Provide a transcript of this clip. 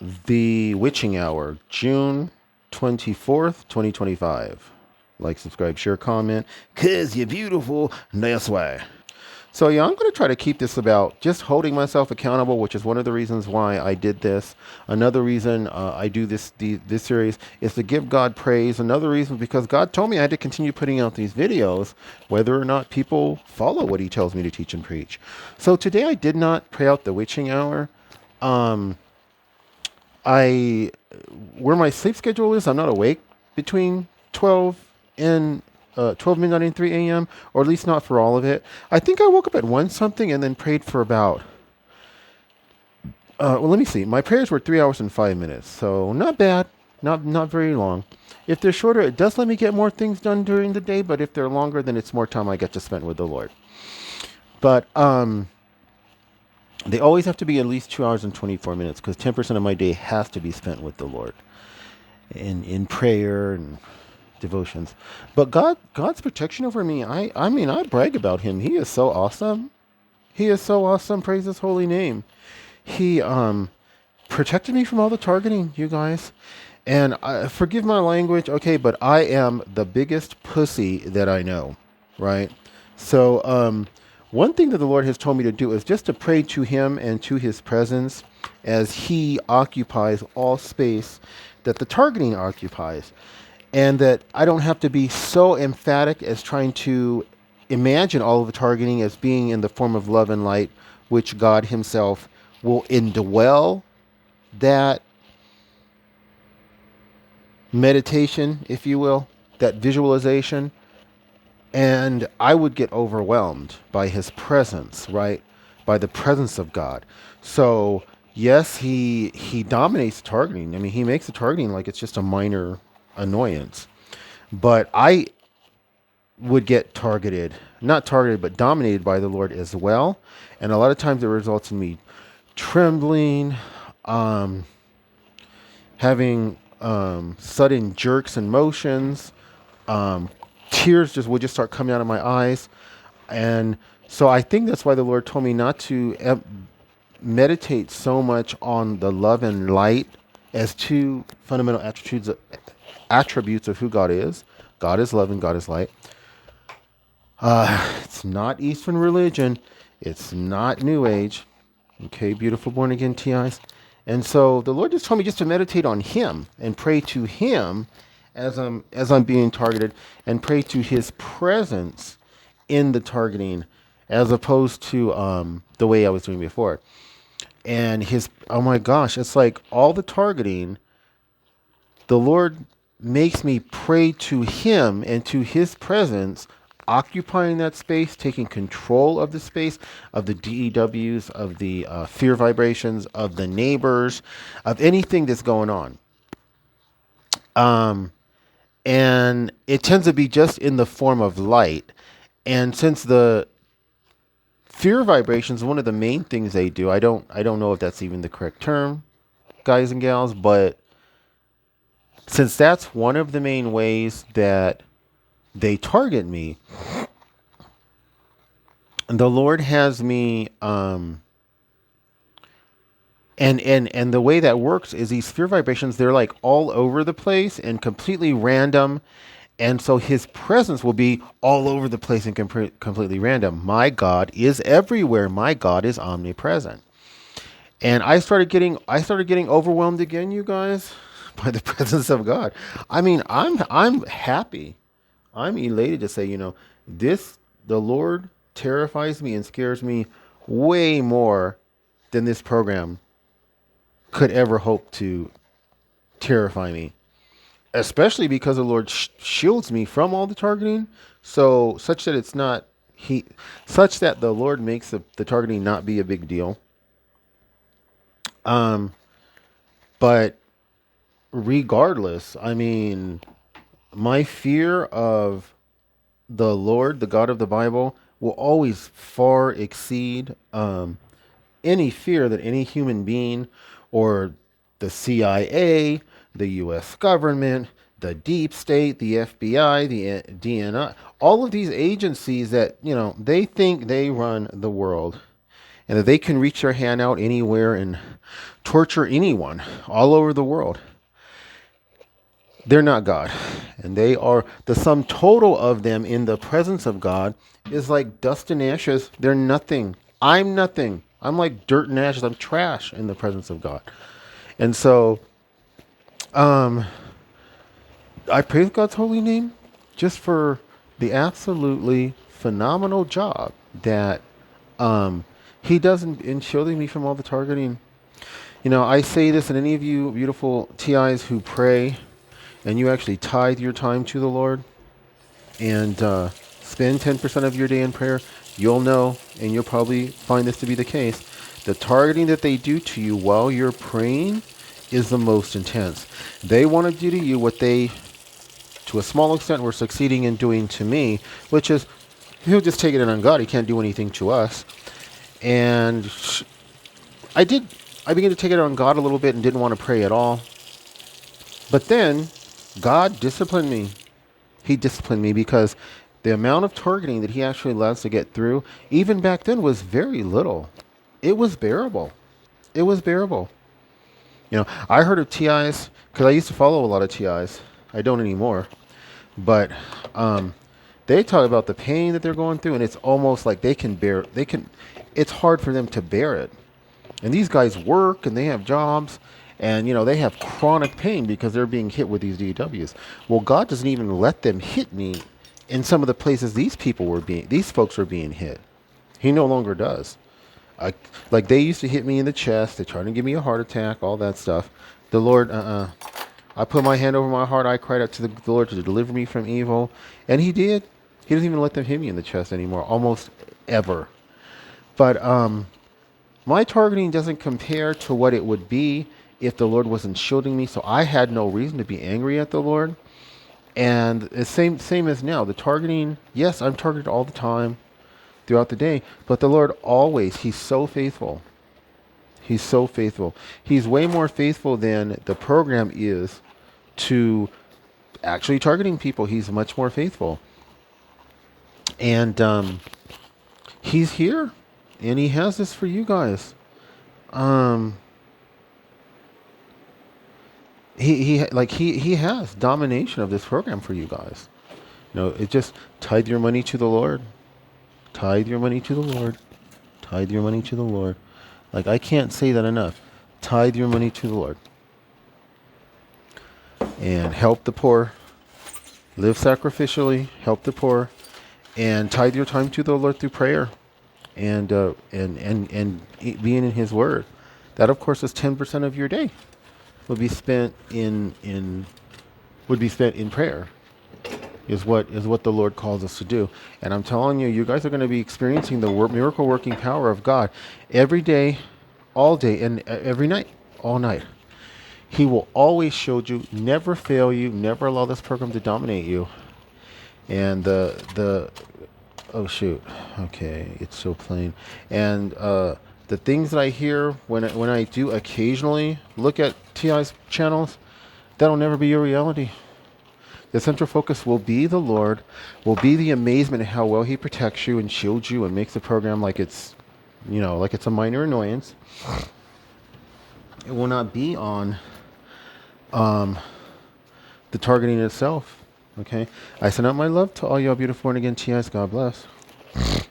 The Witching Hour, June 24th, 2025. Like, subscribe, share, comment, cause you're beautiful. That's why. So yeah, I'm going to try to keep this about just holding myself accountable, which is one of the reasons why I did this. Another reason I do this series is to give God praise. Another reason because God told me I had to continue putting out these videos, whether or not people follow what He tells me to teach and preach. So today I did not pray out the witching hour. Um, I where my sleep schedule is, I'm not awake between 12 and 12 midnight and 3 a.m., or at least not for all of it. I think I woke up at 1 something and then prayed for about, well, let me see. My prayers were 3 hours and 5 minutes, so not bad. Not very long. If they're shorter, it does let me get more things done during the day, but if they're longer, then it's more time I get to spend with the Lord. But they always have to be at least 2 hours and 24 minutes because 10% of my day has to be spent with the Lord in prayer and devotions. But God's protection over me, I mean, I brag about Him. He is so awesome. He is so awesome. Praise His holy name. He protected me from all the targeting, you guys. And forgive my language, okay, but I am the biggest pussy that I know, right? So one thing that the Lord has told me to do is just to pray to Him and to His presence as He occupies all space that the targeting occupies. And that I don't have to be so emphatic as trying to imagine all of the targeting as being in the form of love and light, which God Himself will indwell that meditation, if you will, that visualization, and I would get overwhelmed by His presence, right? By the presence of God. So yes, he dominates the targeting. I mean, He makes the targeting like it's just a minor annoyance. But I would get targeted, not targeted, but dominated by the Lord as well. And a lot of times it results in me trembling, um, having sudden jerks and motions. Um, Tears just would just start coming out of my eyes. And so I think that's why the Lord told me not to meditate so much on the love and light as two fundamental attributes of who God is. God is love and God is light. It's not Eastern religion. It's not New Age. Okay, beautiful born again TIs. And so the Lord just told me just to meditate on Him and pray to Him as I'm being targeted, and pray to His presence in the targeting, as opposed to the way I was doing before. And oh my gosh, it's like all the targeting, the Lord makes me pray to Him and to His presence, occupying that space, taking control of the space, of the DEWs, of the fear vibrations, of the neighbors, of anything that's going on. And it tends to be just in the form of light. And since the fear vibrations, one of the main things they do, I don't know if that's even the correct term, guys and gals, but since that's one of the main ways that they target me, the Lord has me and the way that works is these fear vibrations, they're like all over the place and completely random. And so His presence will be all over the place and completely random. My God is everywhere. My God is omnipresent. And I started getting overwhelmed again, you guys, by the presence of God. I mean, I'm happy. I'm elated to say, the Lord terrifies me and scares me way more than this program could ever hope to terrify me. Especially because the Lord shields me from all the targeting, so such that the Lord makes the targeting not be a big deal. Um, but regardless, I mean, my fear of the Lord, the God of the Bible, will always far exceed any fear that any human being or the CIA, the U.S. government, the deep state, the FBI, the DNI, all of these agencies that, they think they run the world. and that they can reach their hand out anywhere and torture anyone all over the world. They're not God. And they are the sum total of them in the presence of God is like dust and ashes. They're nothing. I'm nothing. I'm like dirt and ashes. I'm trash in the presence of God. And so I praise God's holy name just for the absolutely phenomenal job that he does in shielding me from all the targeting. You know, I say this, and any of you beautiful TIs who pray and you actually tithe your time to the Lord and spend 10% of your day in prayer, you'll know, and you'll probably find this to be the case. The targeting that they do to you while you're praying is the most intense. They want to do to you what they, to a small extent, were succeeding in doing to me, which is he'll just take it in on God. He can't do anything to us. And I did. I began to take it on God a little bit and didn't want to pray at all. But then God disciplined me. He disciplined me because the amount of targeting that he actually allows to get through, even back then, was very little. It was bearable. It was bearable. You know, I heard of TIs because I used to follow a lot of TIs. I don't anymore. But they talk about the pain that they're going through, and it's almost like they can bear. They can. It's hard for them to bear it. And these guys work and they have jobs, and you know they have chronic pain because they're being hit with these DWs. Well, God doesn't even let them hit me in some of the places these folks were being hit. He no longer does. Like they used to hit me in the chest. They tried to give me a heart attack, all that stuff. The Lord, I put my hand over my heart. I cried out to the Lord to deliver me from evil, and He did. He doesn't even let them hit me in the chest anymore, almost ever. But my targeting doesn't compare to what it would be if the Lord wasn't shielding me. So I had no reason to be angry at the Lord. And the same as now. The targeting, yes, I'm targeted all the time throughout the day, but the Lord always, He's so faithful. He's so faithful. He's way more faithful than the program is to actually targeting people. He's much more faithful. And He's here, and He has this for you guys. Um, he has domination of this program for you guys. You know, it just tithe your money to the Lord. Tithe your money to the Lord. Tithe your money to the Lord. Like I can't say that enough. Tithe your money to the Lord. And help the poor. Live sacrificially. Help the poor. And tithe your time to the Lord through prayer. And being in His Word. That of course is 10% of your day. Would be spent in prayer. Is what the Lord calls us to do. And I'm telling you, you guys are going to be experiencing the miracle working power of God every day, all day, and every night, all night. He will always shield you, never fail you, never allow this program to dominate you. And the oh shoot, okay, it's so plain. And the things that I hear when I do occasionally look at TI's channels, that'll never be your reality. The central focus will be the Lord, will be the amazement of how well He protects you and shields you and makes the program like it's, you know, like it's a minor annoyance. It will not be on the targeting itself. Okay? I send out my love to all y'all beautiful born again TIs. God bless.